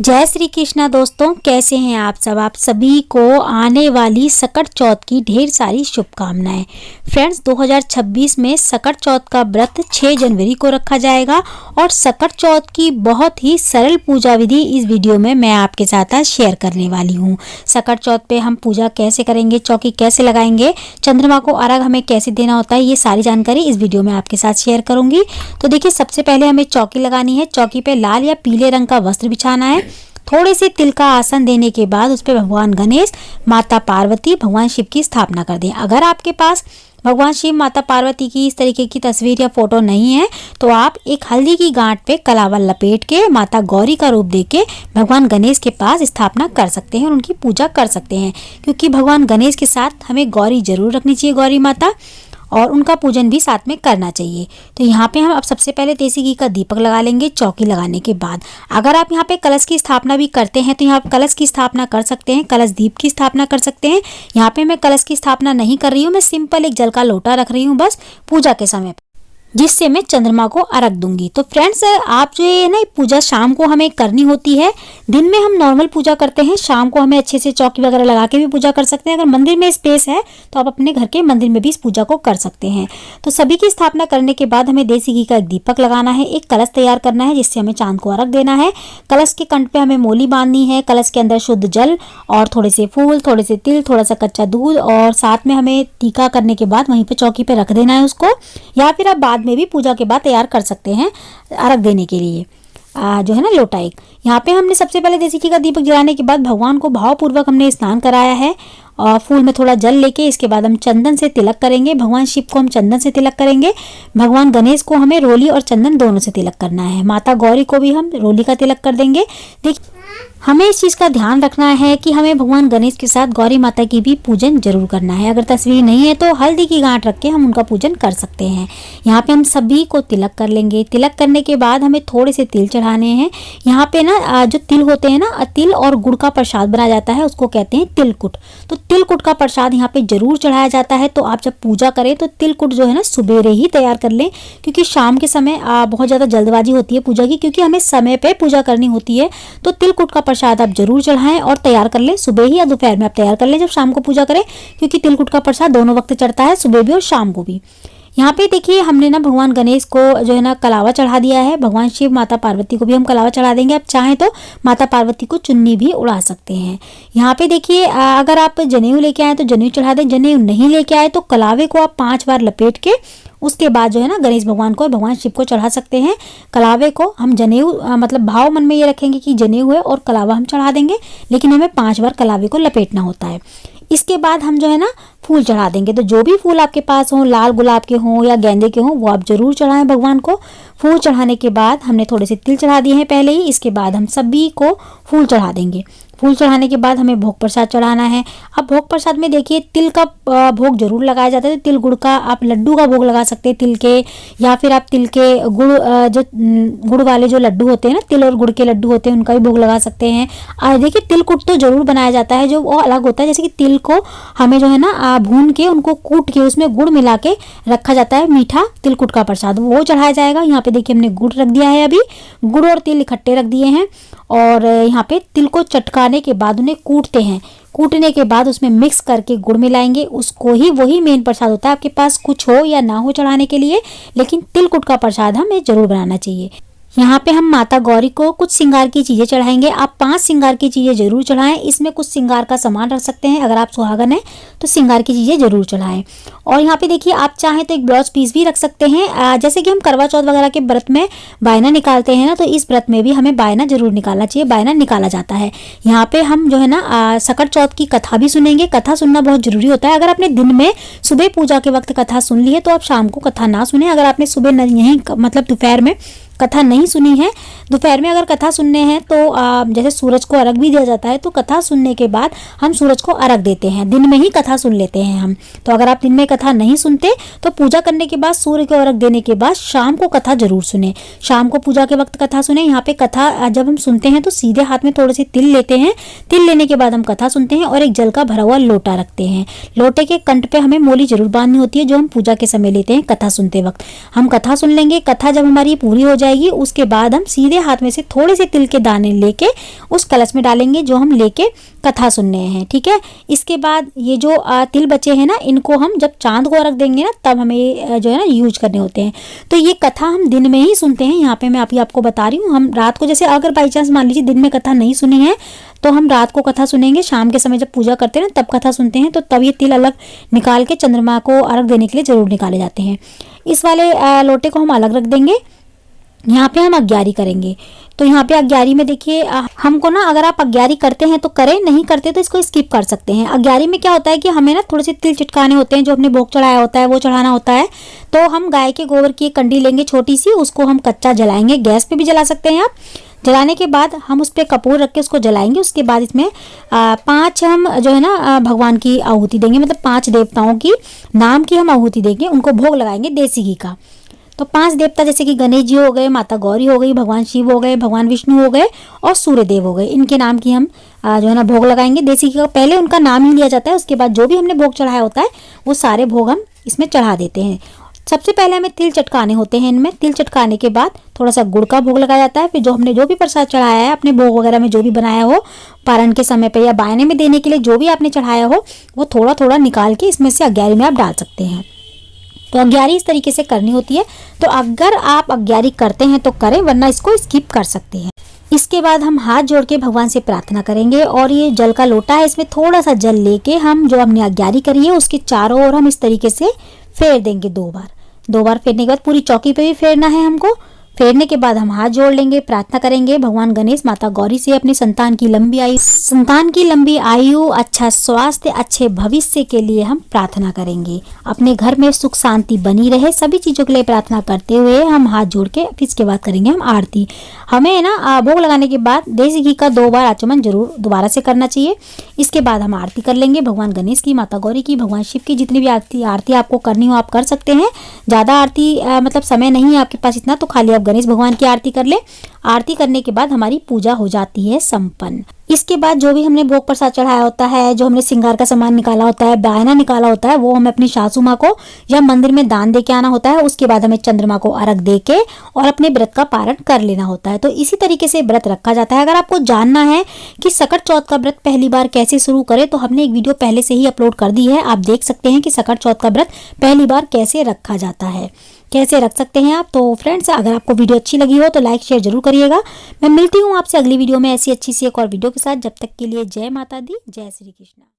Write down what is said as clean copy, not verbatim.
जय श्री कृष्णा दोस्तों, कैसे हैं आप सब। आप सभी को आने वाली सकट चौथ की ढेर सारी शुभकामनाएं। फ्रेंड्स, 2026 में सकट चौथ का व्रत 6 जनवरी को रखा जाएगा और सकट चौथ की बहुत ही सरल पूजा विधि इस वीडियो में मैं आपके साथ आज शेयर करने वाली हूं। सकट चौथ पे हम पूजा कैसे करेंगे, चौकी कैसे लगाएंगे, चंद्रमा को अर्घ हमें कैसे देना होता है, ये सारी जानकारी इस वीडियो में आपके साथ शेयर करूंगी। तो देखिए, सबसे पहले हमें चौकी लगानी है। चौकी पे लाल या पीले रंग का वस्त्र बिछाना है। थोड़े से तिल का आसन देने के बाद उस पर भगवान गणेश, माता पार्वती, भगवान शिव की स्थापना कर दें। अगर आपके पास भगवान शिव, माता पार्वती की इस तरीके की तस्वीर या फोटो नहीं है तो आप एक हल्दी की गांठ पे कलावा लपेट के माता गौरी का रूप देके भगवान गणेश के पास स्थापना कर सकते हैं और उनकी पूजा कर सकते हैं, क्योंकि भगवान गणेश के साथ हमें गौरी जरूर रखनी चाहिए, गौरी माता, और उनका पूजन भी साथ में करना चाहिए। तो यहाँ पे हम अब सबसे पहले देसी घी का दीपक लगा लेंगे चौकी लगाने के बाद। अगर आप यहाँ पे कलश की स्थापना भी करते हैं तो यहाँ पे कलश की स्थापना कर सकते हैं, कलश दीप की स्थापना कर सकते हैं। यहाँ पे मैं कलश की स्थापना नहीं कर रही हूँ, मैं सिंपल एक जल का लोटा रख रही हूँ बस पूजा के समय, जिससे मैं चंद्रमा को अर्घ दूंगी। तो फ्रेंड्स, आप जो है ना, पूजा शाम को हमें करनी होती है। दिन में हम नॉर्मल पूजा करते हैं, शाम को हमें अच्छे से चौकी वगैरह लगा के भी पूजा कर सकते हैं। अगर मंदिर में स्पेस है तो आप अपने घर के मंदिर में भी इस पूजा को कर सकते हैं। तो सभी की स्थापना करने के बाद हमें देसी घी का एक दीपक लगाना है, एक कलश तैयार करना है जिससे हमें चांद को अर्घ देना है। कलश के कंठ पे हमें मोली बांधनी है। कलश के अंदर शुद्ध जल और थोड़े से फूल, थोड़े से तिल, थोड़ा सा कच्चा दूध और साथ में हमें टीका करने के बाद वहीं पे चौकी पे रख देना है उसको, या फिर आप बाद में भी पूजा के बाद तैयार कर सकते हैं अर्घ देने के लिए। जो है ना लोटा एक, यहाँ पे हमने सबसे पहले देसी घी का दीपक जलाने के बाद भगवान को भावपूर्वक हमने स्नान कराया है और फूल में थोड़ा जल लेके इसके बाद हम चंदन से तिलक करेंगे। भगवान शिव को हम चंदन से तिलक करेंगे। भगवान गणेश को हमें रोली और चंदन दोनों से तिलक करना है। माता गौरी को भी हम रोली का तिलक कर देंगे। देखिए, हमें इस चीज़ का ध्यान रखना है कि हमें भगवान गणेश के साथ गौरी माता की भी पूजन जरूर करना है। अगर तस्वीर नहीं है तो हल्दी की गांठ रख के हम उनका पूजन कर सकते हैं। यहाँ पे हम सभी को तिलक कर लेंगे। तिलक करने के बाद हमें थोड़े से तिल चढ़ाने हैं। यहाँ पे ना जो तिल होते हैं ना, तिल और गुड़ का प्रसाद बनाया जाता है, उसको कहते हैं तिलकुट। तो तिलकुट का प्रसाद यहाँ पे जरूर चढ़ाया जाता है। तो आप जब पूजा करें तो तिलकुट जो है ना सुबेरे ही तैयार कर लें, क्योंकि शाम के समय बहुत ज़्यादा जल्दबाजी होती है पूजा की, क्योंकि हमें समय पे पूजा करनी होती है। तो तिलकुट का प्रसाद आप जरूर चढ़ाएं और तैयार कर लें। सुबह ही या दोपहर में आप तैयार कर लें जब शाम को पूजा करें, क्योंकि तिलकुट का प्रसाद दोनों वक्त चढ़ता है, सुबह भी और शाम को भी। यहाँ पे देखिए, हमने ना भगवान गणेश को जो है ना कलावा चढ़ा दिया है। भगवान शिव, माता पार्वती को भी हम कलावा चढ़ा देंगे। आप चाहें तो माता पार्वती को चुन्नी भी उड़ा सकते हैं। यहाँ पे देखिए, अगर आप जनेऊ लेके आए तो जनेऊ चढ़ा दें, जनेऊ नहीं लेके आए तो कलावे को आप 5 बार लपेट के उसके बाद जो है ना गणेश भगवान को और भगवान शिव को चढ़ा सकते हैं। कलावे को हम जनेऊ मतलब भाव मन में ये रखेंगे कि जनेऊ है और कलावा हम चढ़ा देंगे, लेकिन हमें 5 बार कलावे को लपेटना होता है। इसके बाद हम जो है ना फूल चढ़ा देंगे। तो जो भी फूल आपके पास हों, लाल गुलाब के हों या गेंदे के हों, वो आप जरूर चढ़ाएं भगवान को। फूल चढ़ाने के बाद हमने थोड़े से तिल चढ़ा दिए हैं पहले ही, इसके बाद हम सभी को फूल चढ़ा देंगे। फूल चढ़ाने के बाद हमें भोग प्रसाद चढ़ाना है। अब भोग प्रसाद में देखिए, तिल का भोग जरूर लगाया जाता है। तो तिल गुड़ का आप लड्डू का भोग लगा सकते हैं तिल के, या फिर आप तिल के गुड़ जो गुड़ वाले जो लड्डू होते हैं ना, तिल और गुड़ के लड्डू होते हैं, उनका भी भोग लगा सकते हैं। देखिए, तिलकुट तो जरूर बनाया जाता है, जो वो अलग होता है। जैसे कि तिल को हमें जो है ना भून के उनको कूट के उसमें गुड़ मिला के रखा जाता है, मीठा तिलकुट का प्रसाद वो चढ़ाया जाएगा। यहाँ पे देखिए, हमने गुड़ रख दिया है, अभी गुड़ और तिल इकट्ठे रख दिए हैं। और यहाँ पे तिल को चटकाने के बाद उन्हें कूटते हैं। कूटने के बाद उसमें मिक्स करके गुड़ मिलाएंगे, उसको ही वही मेन प्रसाद होता है। आपके पास कुछ हो या ना हो चढ़ाने के लिए, लेकिन तिलकुट का प्रसाद हमें जरूर बनाना चाहिए। यहाँ पे हम माता गौरी को कुछ श्रृंगार की चीज़ें चढ़ाएंगे। आप 5 श्रृंगार की चीज़ें जरूर चढ़ाएं। इसमें कुछ श्रृंगार का सामान रख सकते हैं। अगर आप सुहागन हैं तो श्रृंगार की चीज़ें जरूर चढ़ाएं। और यहाँ पे देखिए, आप चाहें तो एक ब्लाउज पीस भी रख सकते हैं। जैसे कि हम करवा चौथ वगैरह के व्रत में बायना निकालते हैं ना, तो इस व्रत में भी हमें बायना जरूर निकालना चाहिए। बायना निकाला जाता है। यहाँ पे हम जो है ना सकट चौथ की कथा भी सुनेंगे। कथा सुनना बहुत जरूरी होता है। अगर आपने दिन में सुबह पूजा के वक्त कथा सुन ली है तो आप शाम को कथा ना सुने। अगर आपने सुबह नहीं मतलब दोपहर में कथा नहीं सुनी है, दोपहर में अगर कथा सुनने हैं तो जैसे सूरज को अर्घ भी दिया जाता है, तो कथा सुनने के बाद हम सूरज को अर्घ देते हैं। दिन में ही कथा सुन लेते हैं हम। तो अगर आप दिन में कथा नहीं सुनते तो पूजा करने के बाद, सूर्य को अर्घ देने के बाद शाम को कथा जरूर सुने। शाम को पूजा के वक्त कथा सुने। यहाँ पे कथा जब हम सुनते हैं तो सीधे हाथ में थोड़े से तिल लेते हैं। तिल लेने के बाद हम कथा सुनते हैं और एक जल का भरा हुआ लोटा रखते हैं। लोटे के कंठ पे हमें मोली जरूर बांधनी होती है, जो हम पूजा के समय लेते हैं कथा सुनते वक्त। हम कथा सुन लेंगे। कथा जब हमारी पूरी हो जाए जाएगी उसके बाद हम सीधे हाथ में से थोड़े से तिल के दाने लेके उस कलश में डालेंगे जो हम लेके कथा सुनने हैं। ठीक है, इसके बाद ये जो तिल बचे हैं ना, इनको हम जब चांद को अर्घ देंगे ना तब हमें जो है ना यूज करने होते हैं। तो ये कथा हम दिन में ही सुनते हैं। यहाँ पे मैं अभी आपको बता रही हूँ, हम रात को जैसे अगर बाई चांस मान लीजिए दिन में कथा नहीं सुनी है तो हम रात को कथा सुनेंगे, शाम के समय जब पूजा करते हैं ना तब कथा सुनते हैं। तो तब ये तिल अलग निकाल के चंद्रमा को अर्घ देने के लिए जरूर निकाले जाते हैं। इस वाले लोटे को हम अलग रख देंगे। यहाँ पे हम अग्यारी करेंगे। तो यहाँ पे अग्यारी में देखिए हमको ना, अगर आप अग्यारी करते हैं तो करें, नहीं करते तो इसको स्किप कर सकते हैं। अग्यारी में क्या होता है कि हमें ना थोड़े से तिल चिटकाने होते हैं, जो अपने भोग चढ़ाया होता है वो चढ़ाना होता है। तो हम गाय के गोबर की एक कंडी लेंगे छोटी सी, उसको हम कच्चा जलाएंगे, गैस पे भी जला सकते हैं आप। जलाने के बाद हम उस पर कपूर रख के उसको जलाएंगे। उसके बाद इसमें 5 हम जो है ना भगवान की आहुति देंगे, मतलब 5 देवताओं की नाम की हम आहुति देंगे, उनको भोग लगाएंगे देसी घी का। तो 5 देवता जैसे कि गणेश जी हो गए, माता गौरी हो गई, भगवान शिव हो गए, भगवान विष्णु हो गए और सूर्यदेव हो गए, इनके नाम की हम जो है ना भोग लगाएंगे देसी घी का। पहले उनका नाम ही लिया जाता है, उसके बाद जो भी हमने भोग चढ़ाया होता है वो सारे भोग हम इसमें चढ़ा देते हैं। सबसे पहले हमें तिल चटकाने होते हैं इनमें। तिल चटकाने के बाद थोड़ा सा गुड़ का भोग लगाया जाता है। फिर जो हमने जो भी प्रसाद चढ़ाया है, अपने भोग वगैरह में जो भी बनाया हो, पारण के समय पे या बायने में देने के लिए जो भी आपने चढ़ाया हो, वो थोड़ा थोड़ा निकाल के इसमें से अग्यारी में आप डाल सकते हैं। तो अग्यारी इस तरीके से करनी होती है। तो अगर आप अग्यारी करते हैं तो करें, वरना इसको स्किप कर सकते हैं। इसके बाद हम हाथ जोड़ के भगवान से प्रार्थना करेंगे और ये जल का लोटा है, इसमें थोड़ा सा जल लेके हम जो हमने अग्यारी करी है उसके चारों ओर हम इस तरीके से फेर देंगे 2 बार। 2 बार फेरने के बाद पूरी चौकी पे भी फेरना है हमको। फेरने के बाद हम हाथ जोड़ लेंगे, प्रार्थना करेंगे भगवान गणेश माता गौरी से अपनी संतान की लंबी आयु, अच्छा स्वास्थ्य, अच्छे भविष्य के लिए हम प्रार्थना करेंगे। अपने घर में सुख शांति बनी रहे, सभी चीजों के लिए प्रार्थना करते हुए हम हाथ जोड़ के फिर इसके बाद करेंगे हम आरती। हमें ना भोग लगाने के बाद देसी घी का 2 बार आचमन जरूर दोबारा से करना चाहिए। इसके बाद हम आरती कर लेंगे भगवान गणेश की, माता गौरी की, भगवान शिव की, जितनी भी आरती आपको करनी हो आप कर सकते हैं। ज्यादा आरती मतलब समय नहीं है आपके पास इतना, तो खाली आप गणेश भगवान की आरती कर ले। आरती करने के बाद हमारी पूजा हो जाती है संपन्न। इसके बाद जो भी हमने भोग प्रसाद चढ़ाया होता है, जो हमने श्रृंगार का सामान निकाला होता है, बायना निकाला होता है, वो हमें अपनी सासू माँ को या मंदिर में दान दे के आना होता है। उसके बाद हमें चंद्रमा को अर्घ दे के और अपने व्रत का पारण कर लेना होता है। तो इसी तरीके से व्रत रखा जाता है। अगर आपको जानना है कि सकट चौथ का व्रत पहली बार कैसे शुरू करें, तो हमने एक वीडियो पहले से ही अपलोड कर दी है, आप देख सकते हैं कि सकट चौथ का व्रत पहली बार कैसे रखा जाता है, कैसे रख सकते हैं आप। तो फ्रेंड्स, अगर आपको वीडियो अच्छी लगी हो तो लाइक शेयर जरूर करिएगा। मैं मिलती हूँ आपसे अगली वीडियो में ऐसी अच्छी सी एक और वीडियो के साथ। जब तक के लिए जय माता दी, जय श्री कृष्ण।